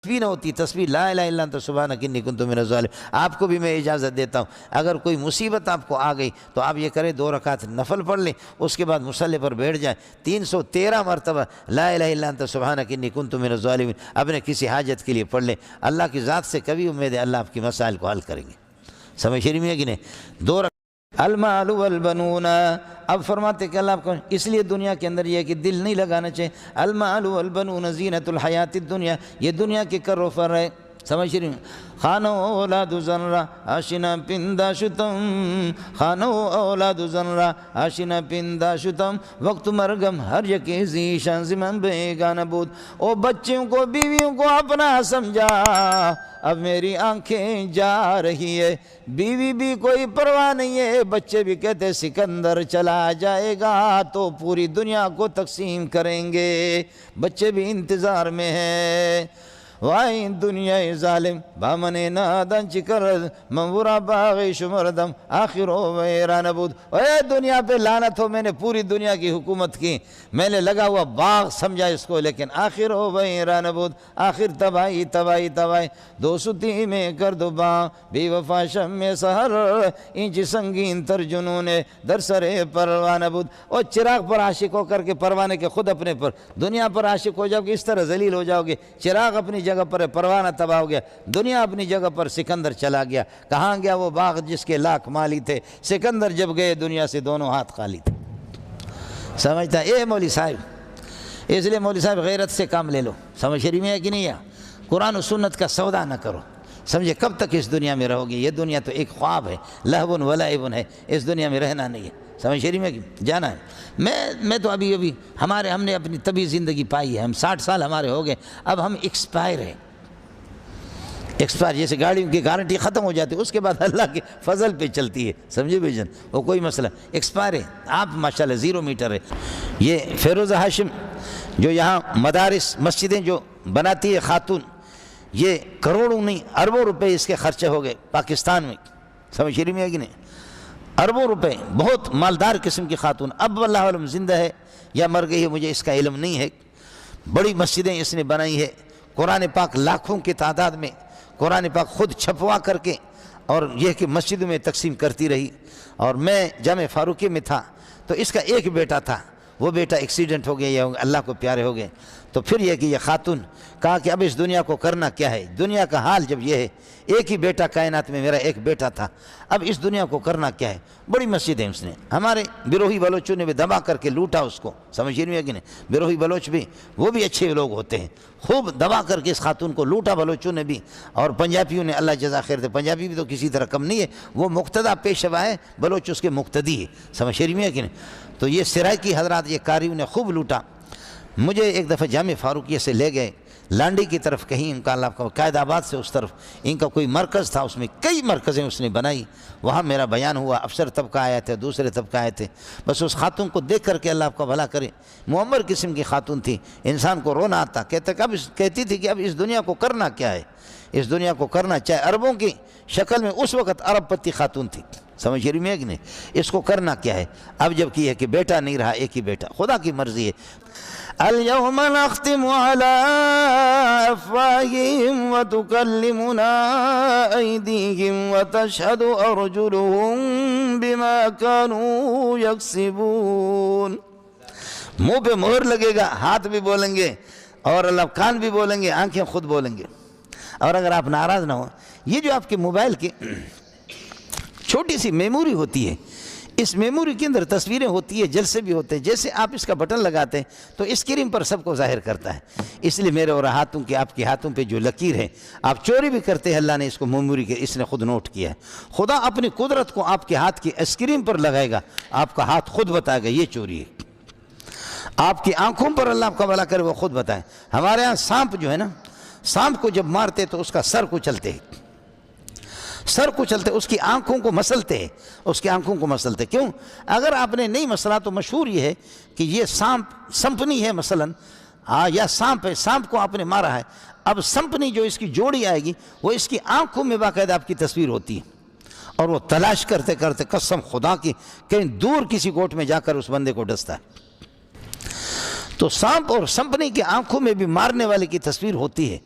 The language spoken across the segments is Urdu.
بھی نہ ہوتی تسبیح لا الہ الا انت سبحانک انی کنت من الظالمین۔ آپ کو بھی میں اجازت دیتا ہوں، اگر کوئی مصیبت آپ کو آ گئی تو آپ یہ کریں 2 رکعت نفل پڑھ لیں، اس کے بعد مصلی پر بیٹھ جائیں، 313 مرتبہ لا الہ الا انت سبحانک انی کنت من الظالمین اپنے کسی حاجت کے لیے پڑھ لیں۔ اللہ کی ذات سے کبھی امید ہے اللہ آپ کی مسائل کو حل کریں گے۔ سمجھ رہی ہے کہ نہیں؟ 2 رکعت المال والبنون، اب فرماتے کہ اللہ آپ کو اس لیے دنیا کے اندر یہ ہے کہ دل نہیں لگانا چاہیے۔ المال والبنون زینت الحیات الدنیا، یہ دنیا کے کر و فر ہے۔ سمجھ رہی ہوں؟ خانو اولاد زنرا آشنا پندا شتم، خانو اولاد زنرا آشنا پندا شتم، وقت مرگم ہر یکی زیشان زمن بیگانہ بود۔ او بچوں کو بیویوں کو اپنا سمجھا، اب میری آنکھیں جا رہی ہے، بیوی بھی کوئی پرواہ نہیں ہے، بچے بھی کہتے سکندر چلا جائے گا تو پوری دنیا کو تقسیم کریں گے، بچے بھی انتظار میں ہیں۔ وائن دنیا ظالم بامن نادن چکرد منورا باغی شمردم آخر ویران بود۔ اے دنیا پہ لعنت ہو، میں نے پوری دنیا کی حکومت کی، میں نے لگا ہوا باغ سمجھا اس کو، لیکن آخر ویران بود، آخر تباہی تباہی تباہی۔ 203 میں کر دو باں بی وفا شم میں سہر، انچ سنگین تر جنون در سر پروانہ بود۔ اور چراغ پر عاشق ہو کر کے پروانے کے خود اپنے پر، دنیا پر عاشق ہو جاؤ گے اس طرح ذلیل ہو جاؤ گے، چراغ اپنی جگہ پر ہے، پروانہ تباہ ہو گیا، دنیا اپنی جگہ پر، سکندر چلا گیا۔ کہاں گیا وہ باغ جس کے لاکھ مالی تھے؟ سکندر جب گئے دنیا سے دونوں ہاتھ خالی تھے۔ سمجھتا اے مولوی صاحب، اس لیے مولوی صاحب غیرت سے کام لے لو، سمجھ رہی ہے کہ نہیں؟ قرآن و سنت کا سودا نہ کرو۔ سمجھے کب تک اس دنیا میں رہو گے؟ یہ دنیا تو ایک خواب ہے، لہو و لعب ہے، اس دنیا میں رہنا نہیں ہے، سمجھ رہی ہے؟ جانا ہے۔ میں تو ابھی ہم نے اپنی طبی زندگی پائی ہے، ہم 60 سال ہمارے ہو گئے، اب ہم ایکسپائر ہیں۔ ایکسپائر جیسے گاڑیوں کی گارنٹی ختم ہو جاتی ہے، اس کے بعد اللہ کے فضل پہ چلتی ہے، سمجھے بھائی جان؟ وہ کوئی مسئلہ ایکسپائر ہے، آپ ماشاءاللہ 0 میٹر ہے۔ یہ فیروز ہاشم جو یہاں مدارس مسجدیں جو بناتی ہے خاتون، یہ کروڑوں نہیں اربوں روپے اس کے خرچے ہو گئے پاکستان میں، سمجھ رہی ہے کہ نہیں؟ اربوں روپے، بہت مالدار قسم کی خاتون، اب اللہ علم زندہ ہے یا مر گئی ہے مجھے اس کا علم نہیں ہے۔ بڑی مسجدیں اس نے بنائی ہے، قرآن پاک لاکھوں کی تعداد میں قرآن پاک خود چھپوا کر کے، اور یہ کہ مسجدوں میں تقسیم کرتی رہی۔ اور میں جامع فاروقی میں تھا تو اس کا ایک بیٹا تھا، وہ بیٹا ایکسیڈنٹ ہو گیا یا اللہ کو پیارے ہو گئے، تو پھر یہ کہ یہ خاتون کہا کہ اب اس دنیا کو کرنا کیا ہے؟ دنیا کا حال جب یہ ہے، ایک ہی بیٹا کائنات میں میرا ایک بیٹا تھا، اب اس دنیا کو کرنا کیا ہے؟ بڑی مسجدیں اس نے، ہمارے بیروہی بلوچوں نے بھی دبا کر کے لوٹا اس کو، سمجھ نہیں ہے کہ نہیں؟ بیروہی بلوچ بھی وہ بھی اچھے لوگ ہوتے ہیں، خوب دبا کر کے اس خاتون کو لوٹا بلوچوں نے بھی، اور پنجابیوں نے، اللہ جزا خیر دے، پنجابی بھی تو کسی طرح کم نہیں ہے، وہ مقتدہ پیشوا ہے، بلوچ اس کے مقتدی ہے، سمجھ نہیں ہے کہ نہیں؟ تو یہ سرائکی حضرات، یہ قاریوں نے خوب لوٹا۔ مجھے ایک دفعہ جامع فاروقیہ سے لے گئے لانڈی کی طرف، کہیں ان کا اللہ کا قائد آباد سے اس طرف ان کا کوئی مرکز تھا، اس میں کئی مرکزیں اس نے بنائی، وہاں میرا بیان ہوا، افسر طبقہ آئے تھے، دوسرے طبقہ آئے تھے، بس اس خاتون کو دیکھ کر کے اللہ آپ کا بھلا کرے، معمر قسم کی خاتون تھی، انسان کو رونا آتا، کہتی تھی کہ اب اس دنیا کو کرنا کیا ہے؟ اس دنیا کو کرنا چاہے، اربوں کی شکل میں اس وقت ارب پتی خاتون تھی، سمجھ رہی ہے کہ نہیں؟ اس کو کرنا کیا ہے؟ اب جب کی ہے کہ بیٹا نہیں رہا، ایک ہی بیٹا، خدا کی مرضی ہے۔ اليوم نختم على افواههم وتكلمنا ايديهم وتشهد ارجلهم بما كانوا يكسبون، منہ پہ مہر لگے گا، ہاتھ بھی بولیں گے اور اللہ کان بھی بولیں گے، آنکھیں خود بولیں گے۔ اور اگر آپ ناراض نہ ہو، یہ جو آپ کے موبائل کی چھوٹی سی میموری ہوتی ہے، اس میموری کے اندر تصویریں ہوتی ہیں، جلسے بھی ہوتے ہیں، جیسے آپ اس کا بٹن لگاتے ہیں تو اسکرین پر سب کو ظاہر کرتا ہے۔ اس لیے میرے اور ہاتھوں کی، آپ کے ہاتھوں پہ جو لکیر ہے، آپ چوری بھی کرتے ہیں، اللہ نے اس کو میموری کے اس نے خود نوٹ کیا ہے۔ خدا اپنی قدرت کو آپ کے ہاتھ کی اسکرین پر لگائے گا، آپ کا ہاتھ خود بتائے گا یہ چوری ہے۔ آپ کی آنکھوں پر اللہ آپ کا بھلا کرے، وہ خود بتائے۔ ہمارے ہاں سانپ جو ہے نا، سانپ کو جب مارتے تو اس کا سر کو چلتے ہیں، سر کو چلتے، اس کی آنکھوں کو مسلتے ہیں، اس کی آنکھوں کو مسلتے۔ کیوں؟ اگر آپ نے نہیں مسلا تو مشہور یہ ہے کہ یہ سمپنی ہے مثلا، یا سانپ ہے، سانپ کو آپ نے مارا ہے، اب سمپنی جو اس کی جوڑی آئے گی وہ اس کی آنکھوں میں باقاعدہ آپ کی تصویر ہوتی ہے، اور وہ تلاش کرتے کرتے قسم خدا کی کہیں دور کسی کوٹ میں جا کر اس بندے کو ڈستا ہے۔ تو سانپ اور سمپنی کی آنکھوں میں بھی مارنے والے کی تصویر ہوتی ہے۔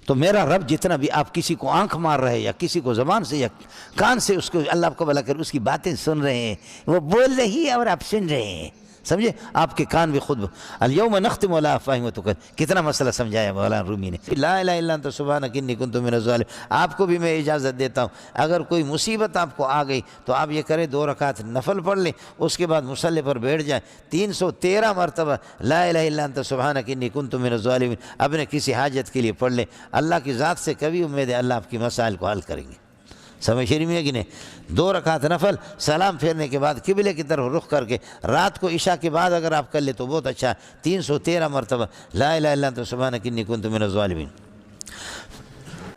تو میرا رب جتنا بھی آپ کسی کو آنکھ مار رہے یا کسی کو زبان سے یا کان سے اس کو اللہ آپ کو بھلا کر اس کی باتیں سن رہے ہیں، وہ بول رہی ہے اور آپ سن رہے ہیں، سمجھے؟ آپ کے کان بھی خود الیوم نختم علی افواہہم وتکلمنا، کتنا مسئلہ سمجھایا مولانا رومی نے، لا الہ الا انت سبحانک انی کنت من الظالمین۔ آپ کو بھی میں اجازت دیتا ہوں، اگر کوئی مصیبت آپ کو آ گئی تو آپ یہ کریں 2 رکعت نفل پڑھ لیں، اس کے بعد مصلی پر بیٹھ جائیں، 313 مرتبہ لا الہ الا انت سبحانک انی کنت من الظالمین اپنے کسی حاجت کے لیے پڑھ لیں۔ اللہ کی ذات سے کبھی امید ہے اللہ آپ کی مسائل کو حل کریں گے، سمجھ شریف میں ہے کہ نہیں؟ 2 رکعت نفل سلام پھیرنے کے بعد قبلے کی طرف رخ کر کے، رات کو عشاء کے بعد اگر آپ کر لیں تو بہت اچھا، 313 مرتبہ لا الہ الا انت سبحانک انی کنت من الظالمین۔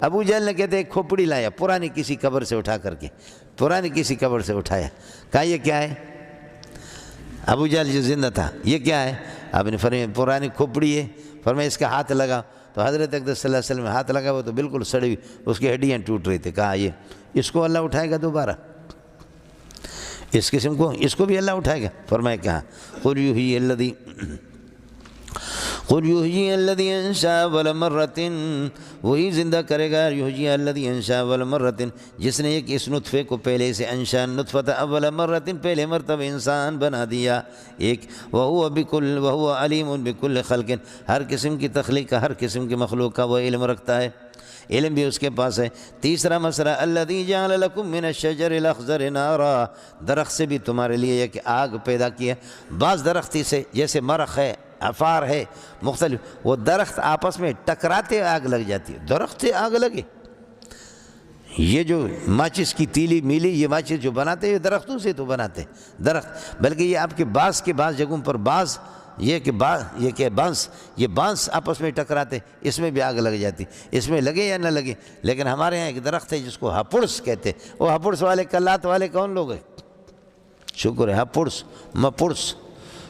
ابو جہل نے کہتے ایک کھوپڑی لایا پرانی کسی قبر سے اٹھا کر کے، پرانی کسی قبر سے اٹھایا، کہا یہ کیا ہے؟ ابو جہل جو زندہ تھا، یہ کیا ہے؟ آپ نے فرمایا پرانی کھوپڑی ہے، فرمایا اس کا ہاتھ لگا، تو حضرت اقدس صلی اللہ علیہ وسلم ہاتھ لگا، وہ تو بالکل سڑی ہوئی اس کی ہڈیاں ٹوٹ رہی تھی، کہا یہ اس کو اللہ اٹھائے گا دوبارہ، اس قسم کو اس کو بھی اللہ اٹھائے گا؟ فرمایا کہاں، قل یحیی الذی انشأ اول مرۃ، وہی زندہ کرے گا، یحیی الذی انشأ اول مرۃ، جس نے ایک اس نطفے کو پہلے سے انشأ نطفۃ اول مرۃ پہلے مرتبہ انسان بنا دیا ایک، وہو علیم بکل خلق، ہر قسم کی تخلیق کا، ہر قسم کی مخلوق کا وہ علم رکھتا ہے، علم بھی اس کے پاس ہے۔ تیسرا مسئلہ الذی جعل لکم من الشجر الاخضر نارا، درخت سے بھی تمہارے لیے ایک آگ پیدا کیا، بعض درختی سے جیسے مرخ ہے، عفار ہے، مختلف، وہ درخت آپس میں ٹکراتے آگ لگ جاتی ہے، درخت سے آگ لگے، یہ جو ماچس کی تیلی میلی یہ ماچس جو بناتے ہیں یہ درختوں سے تو بناتے ہیں درخت، بلکہ یہ آپ کے بعض جگہوں پر بعض یہ بانس آپس میں ٹکراتے، اس میں بھی آگ لگ جاتی، اس میں لگے یا نہ لگے۔ لیکن ہمارے ہاں ایک درخت ہے جس کو ہپڑس کہتے ہیں، وہ ہپڑس والے کلات والے کون لوگ ہیں؟ شکر ہے، ہپڑس مپڑس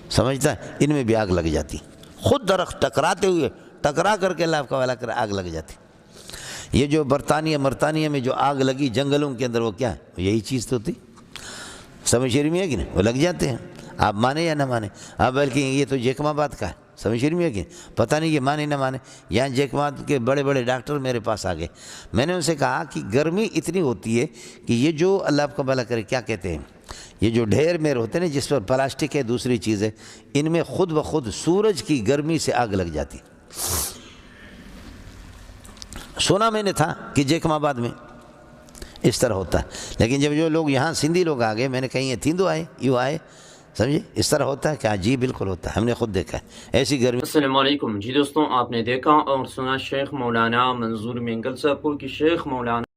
سمجھتا ہے، ان میں بھی آگ لگ جاتی، خود درخت ٹکراتے ہوئے ٹکرا کر کے اللہ آپ کا والا کر آگ لگ جاتی۔ یہ جو برطانیہ میں جو آگ لگی جنگلوں کے اندر، وہ کیا ہے؟ یہی چیز تو تھی، سمجھ شریف میں ہے کہ نہیں؟ وہ لگ جاتے ہیں، آپ مانیں یا نہ مانیں، بلکہ یہ تو جیکم آباد کا ہے، سمجھ شریف میں ہے کہ نہیں؟ پتہ نہیں یہ مانے نہ مانے، یہاں جیکم آباد کے بڑے بڑے ڈاکٹر میرے پاس آ گئے، میں نے ان سے کہا کہ گرمی اتنی ہوتی ہے کہ یہ جو اللہ آپ کا بھلا کرے کیا کہتے ہیں، یہ جو ڈھیر میر ہوتے ہیں جس پر پلاسٹک ہے دوسری چیز ہے، ان میں خود بخود سورج کی گرمی سے آگ لگ جاتی۔ سنا میں نے تھا کہ جیکم آباد میں اس طرح ہوتا ہے، لیکن جب جو لوگ یہاں سندھی لوگ آ گئے، میں نے کہیں یہ تھیندو آئے یوں آئے، سمجھے اس طرح ہوتا ہے کیا؟ جی بالکل ہوتا ہے، ہم نے خود دیکھا ہے ایسی گرمی۔ السلام علیکم جی دوستوں، آپ نے دیکھا اور سنا شیخ مولانا منظور مینگل صاحب کو کہ شیخ مولانا